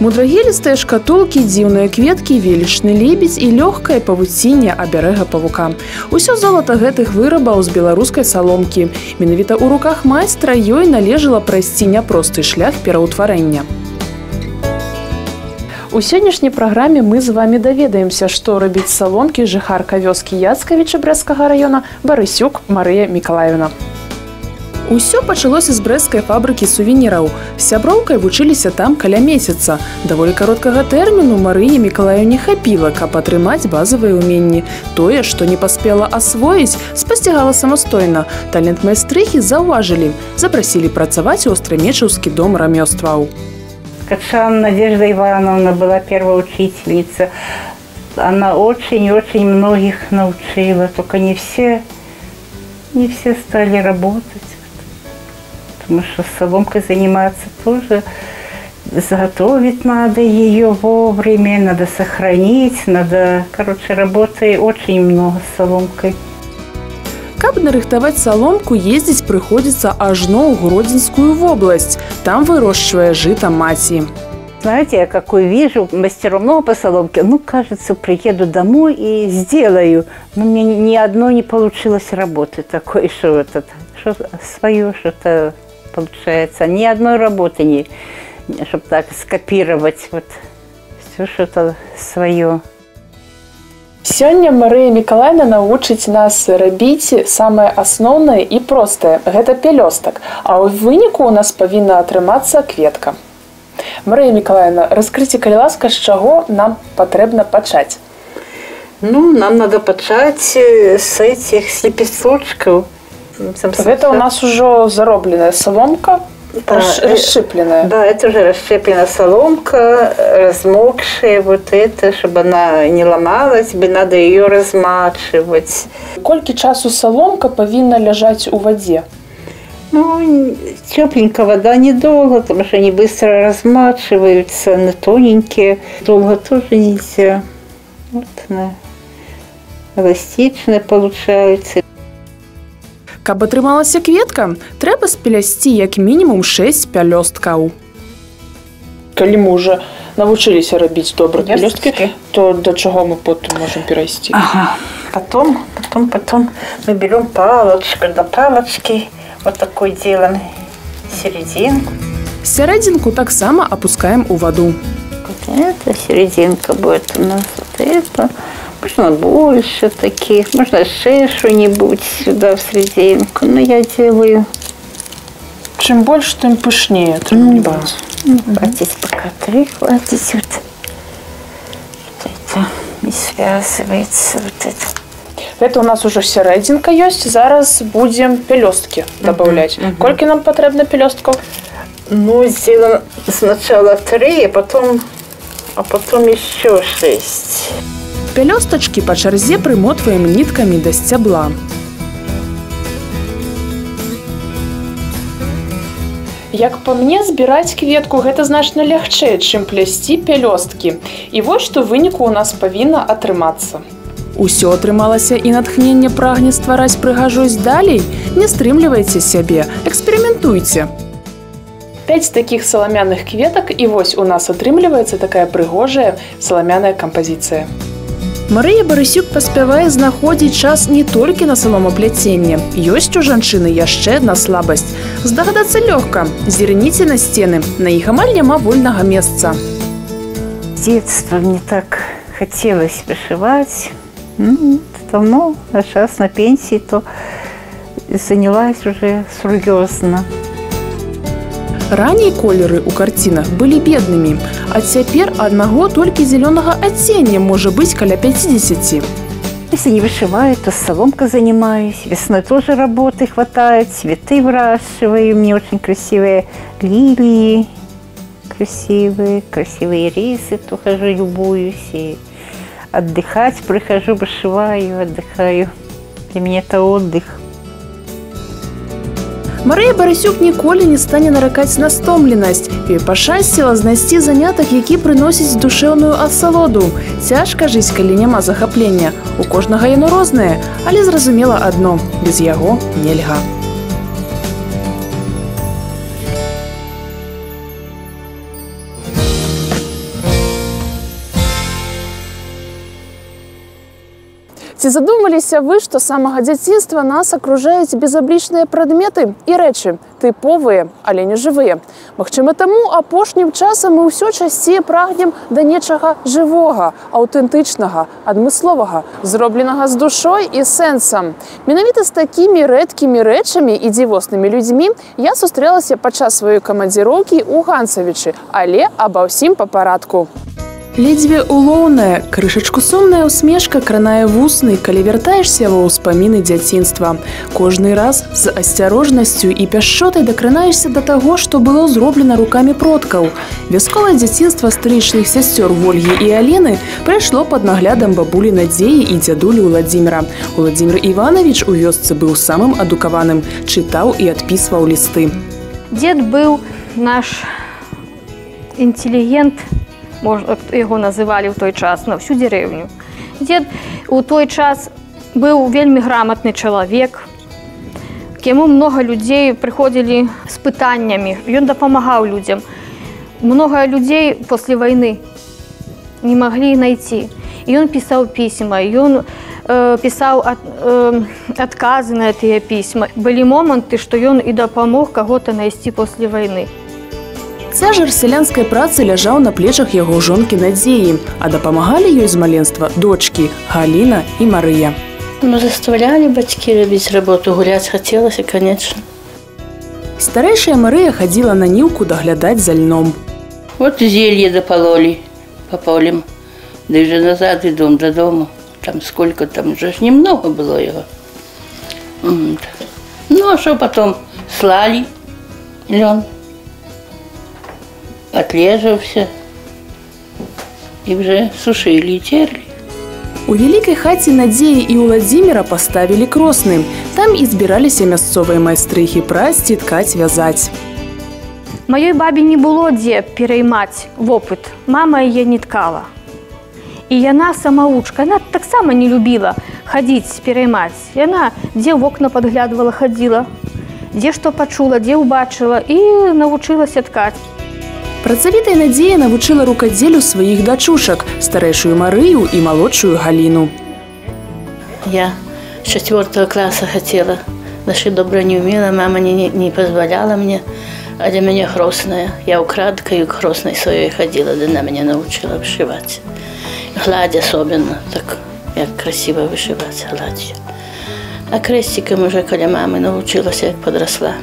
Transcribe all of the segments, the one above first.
Мудрагелістыя шкатулкі, дзіўныя кветкі, велічны лебедзь і лёгкае павуцінне абярэга павука. Усё золата гэтых вырабаў з беларускай саломкі. Менавіта ў руках майстра ёй належала прайсці няпросты шлях пераўтварэння. У сённяшняй праграме мы з вами даведаемся, што робіць з саломкі жыхарка вёскі Яцкавіча Брэсцкага района Барысюк Марыя Мікалаевна. Усё пачалося з брэсцкай фабрыкі сувеніраў. З сяброўкай вучыліся там каля месяца. Даволі кароткага тэрміну Марыі Мікалаевне хапіла, каб атрымаць базавыя ўменні. Тое, што не паспела асвоіць, спасцігала самастойна. Талент майстрыхі заўважылі, запрасілі працаваць у Астрамечаўскі дом рамёстваў. Качан Надежда Ивановна была первая учительница. Она очень-очень многих научила, только не все стали работать. Потому что соломкой заниматься тоже, заготовить надо ее вовремя, надо сохранить, надо, короче, работы очень много с соломкой. Каб нарыхтаваць саломку, ездзіць прыходзіцца ажно ў Гродзенскую вобласць. Там вырошчвае жыта маці. Знаете, я какой вижу, мастеров много по соломке, ну, кажется, приеду домой и сделаю. Но мне ни одной не получилось работы такой, что свое что-то получается. Ни одной работы не, чтобы так скопировать вот все что-то свое. Сёння Марыя Мікалаевна навучыць нас рабіць самае асноўнае і простае. Гэта пялёстак. А ў выніку у нас павінна атрымацца кветка. Марыя Мікалаевна, раскрыйце, калі ласка, з чаго нам патрэбна пачаць? Ну, нам надо пачаць с этих лепесточков. Гэта у нас ужо заробленая соломка, расщепленная. Да, это уже расщепленная соломка, размокшая, вот это, чтобы она не ломалась, надо ее размачивать. Колькі часу соломка павінна ляжаць у воде? Ну, тепленькая вода недолго, потому что они быстро размачиваются, на тоненькие. Долго тоже нельзя. Вот она эластичная получается. Каб атрымалася кветка, трэба спелясці як мінімум 6 пялёсткаў. Калі мы ўжо навучыліся рабіць добра пялёсткі, то да чаго мы потым можам перайсці? Ага. Потом мы берем палочку, до палочки вот такой делаем серединку. Серединку таксама опускаем у воду. Вот эта серединка будет у нас вот это. Можно больше таких, можно еще что-нибудь сюда в серединку, но я делаю. Чем больше, тем пышнее. Хватит пока 3, хватит вот это не связывается вот это. Это у нас уже серединка есть. Зараз будем пелёстки добавлять. Сколько нам потребно пелёстков? Ну, сделаем сначала 3, а потом еще 6. Пялёстачкі па чарзе прымотваем ніткамі да сцябла. Як па мне, збіраць кветку гэта значна лягчэй, чым плясці пялёсткі. І вось што ў выніку ў нас павінна атрымацца. Усё атрымалася і натхненне прагне ствараць прыгажосць далей? Не стрымлівайце сябе, эксперыментуйце. 5 такіх саламяных кветак, і вось у нас атрымліваецца такая прыгожая саламяная кампазіцыя. Марыя Барысюк паспявае знаходзіць час не толькі на саломапляценне. Ёсць у жанчыны яшчэ адна слабасць. Здагадацца лёгка. Зірніце на сцены. На іх амаль няма вольнага месца. С детства мне так хотелось вышивать. Давно, а сейчас на пенсии, то занялась уже сур'ёзна. Раней колеры ў карцінах былі беднымі, а цяпер аднаго толькі зелёнага адцення можа быць каля 50. Если не вышиваю, то соломкой занимаюсь. Весной тоже работы хватает, цветы выращиваю. Мне очень красивые лилии, красивые рисы. То хожу, любуюсь. И отдыхать прихожу, вышиваю, отдыхаю. Для меня это отдых. Марыя Барысюк ніколі не стане наракаць на стомленасць. Ёй пашчасціла знайсці занятак, які прыносіць душэўную асалоду. Цяжка жыць, калі няма захаплення. У кожнага яно рознае, але зразумела адно – без яго нельга. Ці задумаліся вы, што з самага дзяцінства нас акружаюць безаблічныя прадметы і рэчы, тыповыя, але не жывыя. Магчыма, таму апошнім часам мы ўсё часцей прагнем да нечага жывога, аўтэнтычнага, адмысловага, зробленага з душой і сэнсам. Менавіта з такімі рэдкімі рэчамі і дзівоснымі людзьмі я сустрэлася падчас сваёй камандзіроўкі ў Ганцавічы, але аба ўсім па парадку. Ледзьве улоўная, крышачку сумная усмешка кранае вусны, калі вяртаешся ва ўспаміны дзяцінства. Кожны раз з асцярожнасцю і пяшчотай дакранаешся да таго, што было зроблена рукамі продкаў. Вясковае дзяцінства стрыечных сясцёр Вольгі і Алены прайшло пад наглядам бабулі Надзеі і дзядулі Уладзіміра. Уладзімір Іванович у вёсцы быў самым адукаваным, чытаў і адпісваў лісты. Дзед быў наш інтэлігент, можна яго называлі ў той час, на всю дзерэўню. Дзед у той час быў вельмі граматны чалавек, к яму многа людзей прыходзілі з пытаннямі, ён дапамагаў людзям. Многа людзей пасля вайны не маглі знайсці. Ён пісаў пісьма, ён пісаў адказы на тыя пісьма. Былі моманты, што ён і дапамог каго-то знайсці пасля вайны. Цяжар сялянскай працы ляжаў на плечах яго жонкі Надзеі, а дапамагалі ёй з маленства дочкі Галіна і Марыя. Ну, заставляли бацькі рабіць работу, гуляць хацелася, конечно. Старэйшая Марыя хадзіла на ніўку даглядаць за льном. Вот зелье допалоли по полям, да и же назад идем до дома. Там сколько, там же немного было его. Ну, а что потом? Слали лен. Отлеживался и уже сушили и терли. У вялікай хаце Надзеі і Уладзіміра паставілі кросны. Там і збіраліся мясцовыя майстрыхі прасці, ткаць, вязаць. Маёй бабе не было дзе пераймаць вопыт. Мама яе не ткала. І яна самавучка, яна таксама не любіла хадзіць, пераймаць. Яна дзе ў окна падглядвала, хадзіла, дзе што пачула, дзе ўбачыла і навучылася ткаць. Працавітая Надзея навучыла рукадзелю сваіх дачушак, старэйшую Марыю і малодшую Галіну. Я с 4 класса хотела. Нашить добра не умела, мама не позволяла мне. А для меня хростная. Я украдкой к хростной своей ходила, да она меня научила вышивать. Гладь особенно, так як красиво вышивать гладью. А крестиком уже, когда мамы научилась, як подросла.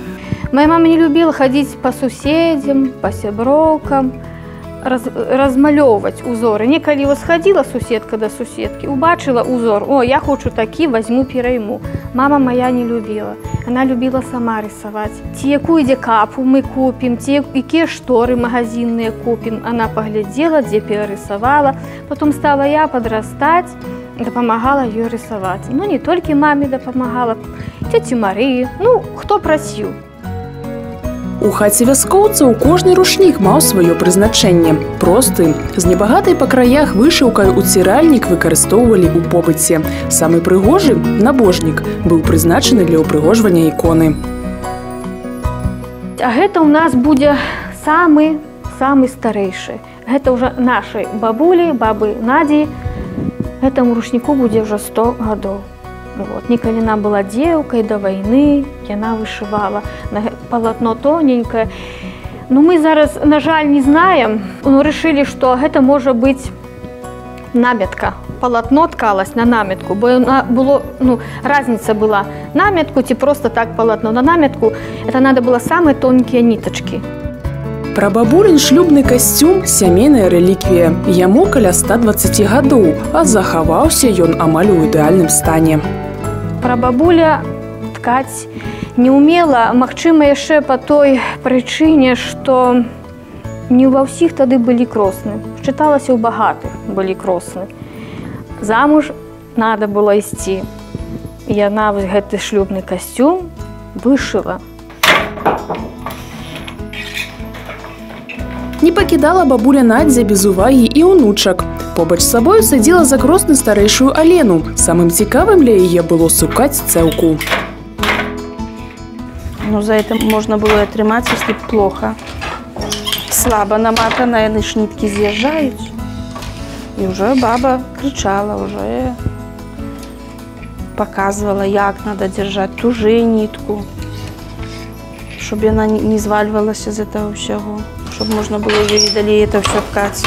Моя мама не любила ходить по суседям, по сяброўкам, размалёўваць узоры. Некалі сходила суседка до суседки, убачила узор. О, я хочу такі, возьму, перайму. Мама моя не любила. Она любила сама рисовать. Ці якую дзе капу мы купим, ці якія шторы магазинные купим. Она поглядела, дзе перарисовала. Потом стала я подрастать, допомагала ёй рисовать. Ну, не только маме допомагала, тете Марии, ну, хто просил. У хаце вяскоўцаў кожны рушнік маў сваё прызначэнне. Просты, з небагатай па краях вышыўкай уціральнік выкарыстоўвалі ў побыце. Самы прыгожы, набожнік, быў прызначаны для ўпрыгожвання іконы. А гэта ў нас будзе самы старэйшы. Гэта ўжо нашай бабулі, бабы Надзі. Гэтаму рушніку будзе ўжо 100 гадоў. Вот. Некалі яна была дзеўкай да вайны, яна вышывала. Палатно тоненькое. Но мы зараз, на жаль, не знаем. Но решили, что это может быть намятка. Полотно ткалось на намятку, бо было, разница была намятку, ці просто так полотно. На намятку это надо было самые тонкие ниточки. Прабабулін шлюбны касцюм – сямейная рэліквія. Яму каля 120 гадоў, а захаваўся ён амаль у ідэальным стане. Прабабуля ткаць не умела, магчыма, яшчэ па той прычыне, што не ва ўсіх тады былі кросны. Счыталася, у багатых былі кросны. Замуж надо было ісці. Яна гэты шлюбны касцюм вышыла. Не пакідала бабуля Надзя без увагі і ўнучак. Побач з сабою садзіла за кросны старэйшую Алену. Самым цікавым для яе было сукаць цэўку. Но за это можно было атрымаць, если плохо. Слабо наматана, яны ж нитки з'язджаюць. И уже баба кричала, уже показывала, как надо держать ту же нитку, чтобы она не сваливалась из этого всего, чтобы можно было ее и далее это все ткать.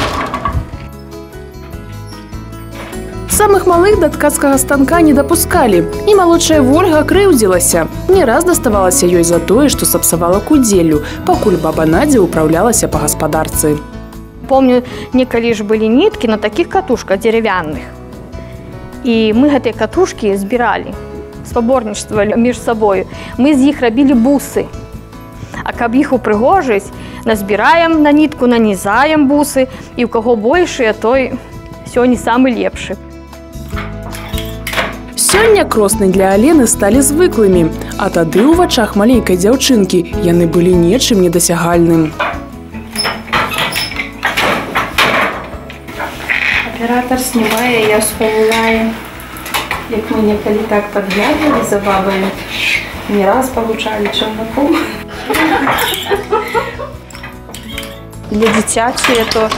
Самых малых до ткацкага станка не допускали, і малодшая Вольга крыўдзілася. Не раз даставалася ёй за тое, што сапсавала кудзеллю, пакуль баба Надзя ўпраўлялася па гаспадарцы. Помню, некалі ж былі ніткі на такіх катушках деревянных. І мы гэтыя катушкі збіралі, спаборнічствавалі між сабою. Мы з іх рабілі бусы. А каб іх упрыгожыць, назбіраем на нітку, нанізаем бусы, і ў каго большыя, той сёння самы лепшы. Сёння кросны для Алены сталі звыклымі, а тады ў вачах маленькай дзяўчынкі яны былі нечым недасягальным. Оператор снимая, я вспоминаю, как мы некогда так подглядывали за бабами, не раз получали челноком. Для детячей это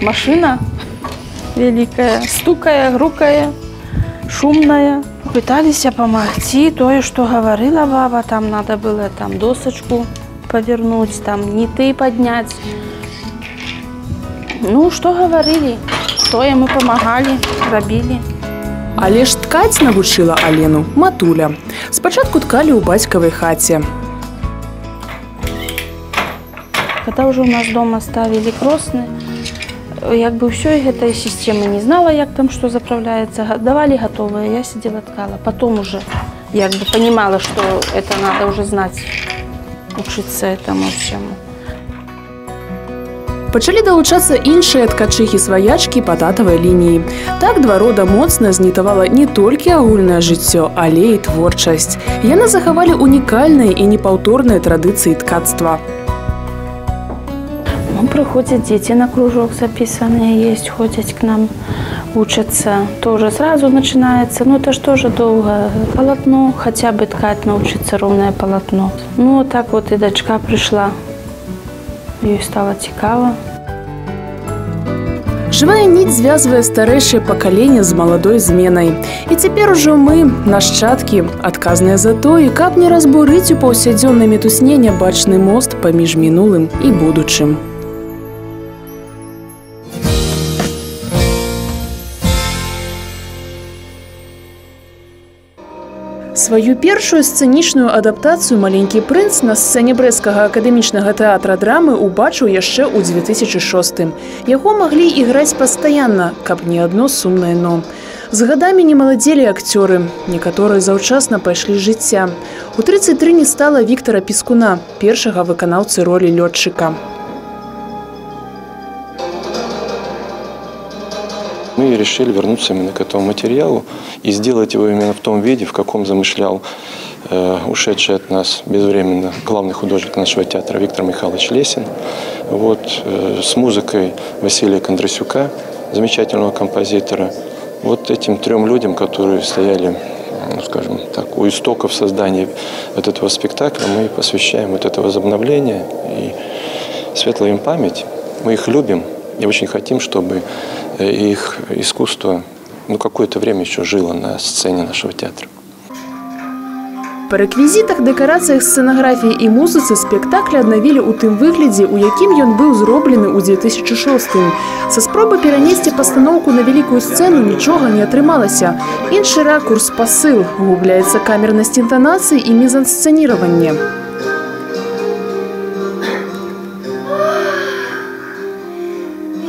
машина великая, стукая, грукая, шумная. Пытались помогти, то, что говорила баба, там надо было там досочку повернуть, там ниты поднять. Ну, что говорили, то ему помогали, робили. Але ж ткаць навучыла Алену матуля. Спачатку ткалі ў бацькавай хаце. Когда уже у нас дома ставили кросны, как бы все этой системы не знала, как там что заправляется. Давали готовое, я сидела ткала. Потом уже как бы понимала, что это надо уже знать, учиться этому всему. Пачалі далучацца іншыя ткачыхі-сваячкі па татавай лініі. Так два рода моцна знітавала не толькі агульнае жыццё, але і творчасць. Яны захавалі унікальныя і непаўторныя традыцыі ткацтва. Ну, приходят дети на кружок записанные есть, ходят к нам, учатся. Тоже сразу начинается, ну это ж тоже долго. Полотно, хотя бы ткать, научиться ровное полотно. Ну вот так вот и дочка пришла. Ёй стало цікаво. Жывая ніць звязвае старэйшае пакаленне з маладой зменай. І цяпер ужо мы, нашчадкі, адказныя за тое, каб не разбурыць у паўсядзённай мітусне нябачны мост паміж мінулым і будучым. Сваю першую сцэнічную адаптацыю «Маленькі прынц» на сцэне брэсцкага акадэмічнага тэатра драмы убачыў яшчэ ў 2006. Яго маглі іграць пастаянна, каб не адно сумнае «но». З гадамі не маладзелі акцёры, некаторыя заўчасна пайшлі з жыцця. У 33 не стала Віктара Піскуна, першага выканаўцы ролі лётчыка. Мы решили вернуться именно к этому материалу и сделать его именно в том виде, в каком замышлял ушедший от нас безвременно главный художник нашего театра Виктор Михайлович Лесин. Вот, с музыкой Василия Кондрасюка, замечательного композитора. Вот этим трем людям, которые стояли, ну, скажем так, у истоков создания вот этого спектакля, мы посвящаем вот это возобновление и светлая им память. Мы их любим и очень хотим, чтобы их искусство какое-то время еще жило на сцене нашего театра. Па рэквізітах, дэкарацыях, сцэнаграфіі і музыцы спектакль аднавілі ў тым выглядзе, у якім ён быў зроблены ў 2006. Са спробы перанесці пастаноўку на вялікую сцэну нічога не атрымалася. Іншы ракурс, пасыл, губляецца камернасць інтанацыі і мізансцэніраванне.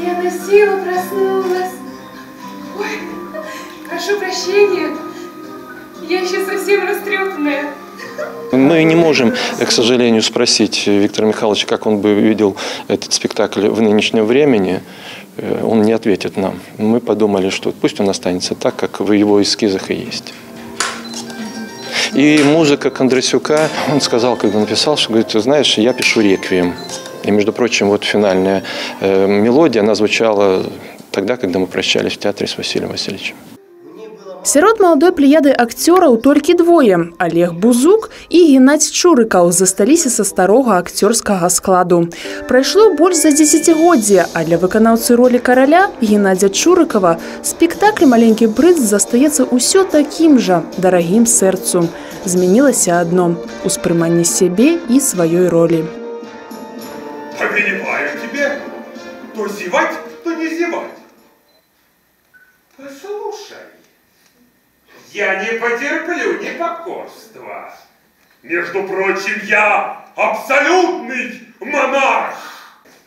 Я на силу проснулась. Ой, прошу прощения. Я еще совсем растрепанная. Мы не можем, к сожалению, спросить Виктора Михайловича, как он бы видел этот спектакль в нынешнем времени. Он не ответит нам. Мы подумали, что пусть он останется так, как в его эскизах и есть. И музыка Кондрасюка, он сказал, когда написал, что, говорит, ты знаешь, я пишу реквием. И, между прочим, вот финальная мелодия, она звучала тогда, когда мы прощались в театре с Василием Васильевичем. Сярод маладой плеяды акцёраў толькі двое – Олег Бузук і Геннадзь Чурыкаў засталіся са старога акцёрскага складу. Прайшло больш за дзесяцігоддзе, а для выканаўцы ролі караля Геннадзя Чурыкава спектакль «Маленькі прынц» застаецца ўсё такім жа, дарагім сэрцу. Змянілася адно – успрыманне сябе і сваёй ролі. Повелеваю тебе то зевать, то не зевать. Послушай. Я не потерплю непокорства. Между прочим, я абсолютный монарх.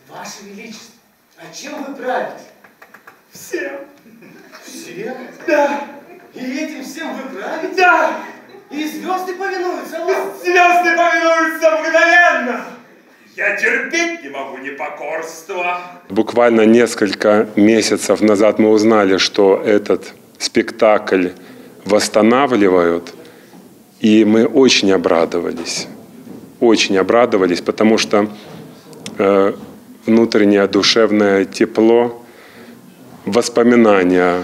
Ваше Величество, а чем вы правите? Всем. Всем? Да. И этим всем вы правите? Да. И звезды повинуются вам? Звезды повинуются мгновенно. Я терпеть не могу непокорства. Буквально несколько месяцев назад мы узнали, что этот спектакль восстанавливают, и мы очень обрадовались, потому что внутреннее душевное тепло, воспоминания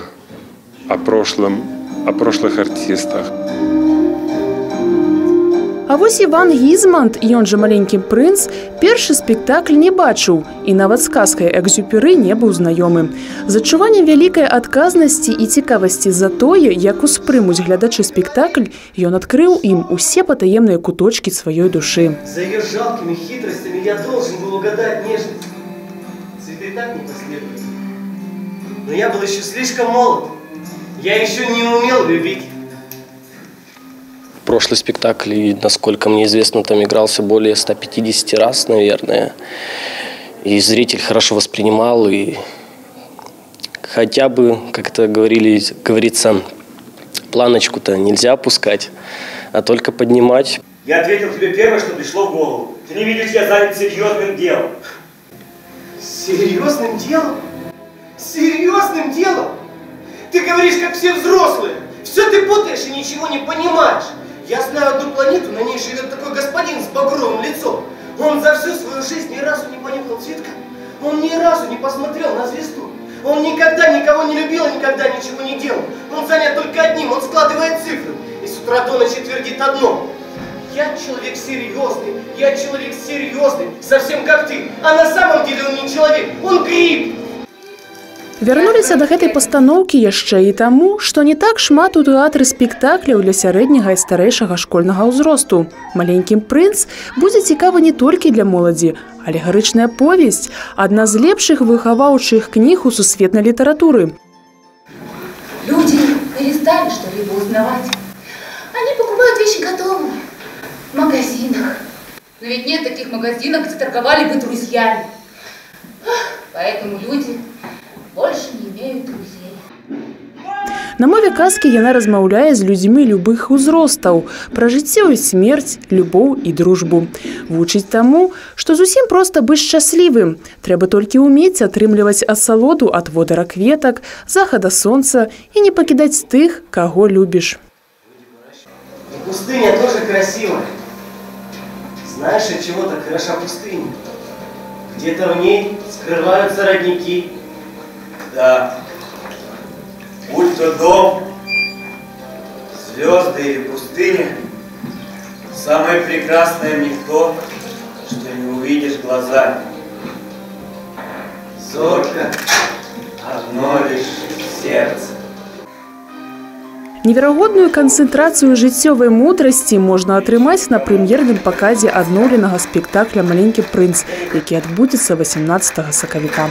о прошлых артистах. А вось Іван Гізманд, ён жа «Маленькі прынц», першы спектакль не бачыў і нават з казкай Экзюпері не быў знаёмы. З адчуваннем вялікай адказнасці і цікавасці за тое, як успрымуць глядачы спектакль, ён адкрыў ім усе патаемныя куточкі сваёй душы. За ее жалкими хитростями я должен был угадать нежность. Цветы так не последовательны. Но я был еще слишком молод. Я еще не умел любить. Прошлый спектакль, насколько мне известно, там игрался более 150 раз, наверное. И зритель хорошо воспринимал. И хотя бы, как это говорится, планочку-то нельзя опускать, а только поднимать. Я ответил тебе первое, что пришло в голову. Ты не видишь, я занят серьезным делом. Серьезным делом? Серьезным делом? Ты говоришь, как все взрослые. Все ты путаешь и ничего не понимаешь. Я знаю одну планету, на ней живет такой господин с багровым лицом. Он за всю свою жизнь ни разу не понюхал цветка. Он ни разу не посмотрел на звезду. Он никогда никого не любил и никогда ничего не делал. Он занят только одним, он складывает цифры. И с утра до ночи твердит одно. Я человек серьезный, совсем как ты. А на самом деле он не человек, он гриб. Вярнуліся да гэтай пастаноўкі яшчэ і таму, што не так шмат у тэатры спектакляў для сярэдняга і старэйшага школьнага ўзросту. «Маленькі прынц» будзе цікава не толькі для моладзі, алегарычная повесць – адна з лепшых выхаваўчых кніг у сусветнай літаратуры. Люди перестали что-либо узнавать. Они покупают вещи готовые в магазинах. Но ведь нет таких магазинов, где торговали бы друзьями. Поэтому люди больше не имеют друзей. На мове казкі яна размаўляе з людзьмі любых узростаў пра жыццё і смерць, любоў і дружбу. Вучыць таму, што зусім проста быць шчаслівым. Трэба толькі ўмець атрымліваць асалоду ад водара кветак, захада сонца і не пакідаць тых, каго любіш. Пустыня тоже красивая. Знаешь, от чего так хороша пустыня? Где-то в ней скрываются родники. Да. Будь то дом, звезды или пустыня, самое прекрасное в них то, что не увидишь глазами. Зорко, одно лишь сердце. Неверагодную канцэнтрацыю жыццёвай мудрасці можна атрымаць на прэм'ерным паказе адноўленага спектакля «Маленькі прынц», які адбудзецца 18 сакавіка.